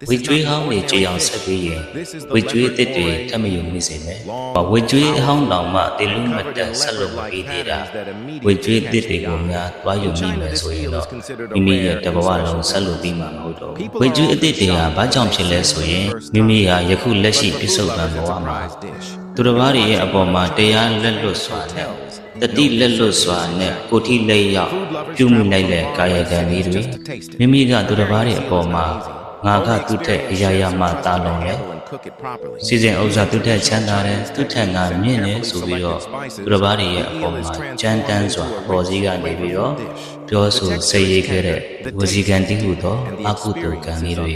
ဝေကျွေးဟောင်းတွေကြည်အောင်ဆက်ပြီးရင်ဝေကျွေးတစ်တွေထပ်မယူမိစေမယ်။ဝေကျွေးဟောင်းတောင်မှတေလူမတန်ဆက်လို့မပြီးသေးတာဝေကျွေးတစ်တွေကိုများသွားယူမိမယ်ဆိုရင်တော့မိမိရဲ့တဘဝလုံးဆက်လို့ပြီးမှာမဟုတ်တော့ဘူး။ဝေကျွေးအစ်စ်တွေကဘာကြောင့်ဖြစ်လဲဆိုရင်မိမိဟာယခုလက်ရှိပြစ္ဆုတ်ပံဘဝမှာသူတစ်ပါးရဲ့အပေါ်မှာတရားလက်လွတ်စွာနဲ့တတိလက်လွတ်စွာနဲ့ကိုထိလက်ရောက်ပြုမိလိုက်တဲ့ကာယကံလေးတွေမိမိကသူတစ်ပါးရဲ့အပေါ်မှာငါကသူ့ထက်အရာရာမှတာလွန်တယ်စီစဉ်ဥစ္စာသူ့ထက်ချမ်းသာတယ်သူ့ထက်ငါမြင့်တယ်ဆိုပြီးတော့သူတစ်ပါးရဲ့အပေါ်မှာကြမ်းတမ်းစွာပေါ်စည်းကနေပြီးတော့ပြောဆိုစိတ်ရည်ခဲ့တဲ့ဝစီကံတိဟုသောအကုသိုလ်ကံလေးတွေ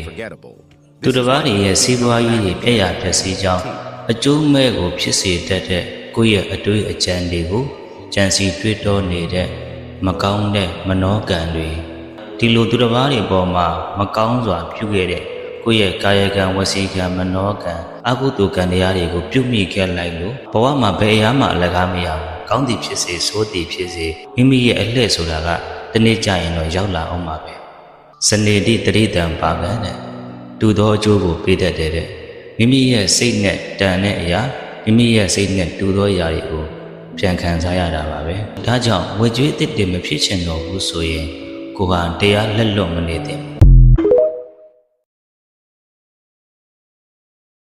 သူတစ်ပါးရဲ့စီးပွားရေးတွေပြည့်ရဖြစ်စီကြောင်းအကျိုးမဲ့ကိုဖြစ်စေတတ်တဲ့ကိုယ့်ရဲ့အတွေးအကြံတွေကိုကြံစီတွေးတောနေတဲ့မကောင်းတဲ့မနောကံတွေဒီလိုသူတစ်ပါးတွေပေါ်မှာမကောင်းစွာပြုခဲ့တဲ့ကိုယ့်ရဲ့ကာယကံဝစီကံမနောကံအကုသိုလ်ကံတရားတွေကိုပြုမိခဲ့လိုက်လို့ဘဝမှာဘယ်အရာမှအလကားမရဘူးကောင်းသည်ဖြစ်စေဆိုးသည်ဖြစ်စေမိမိရဲ့အလှည့်ဆိုတာကတနေ့ကျရင်တော့ရောက်လာအောင်ပါပဲဇနေတိတရိတံပါကံတဲ့တူသောအကျိုးကိုပေးတတ်တဲ့မိမိရဲ့စိတ်နဲ့တန်တဲ့အရာမိမိရဲ့စိတ်နဲ့တူသောအရာတွေကိုပြန်ခံစားရတာပါပဲဒါကြောင့်ဝေကျွေးတစ်တွေမဖြစ်ချင်တော့ဘူးဆိုရင်ကိုဟာတရားလက်လွတ်မနေသင့်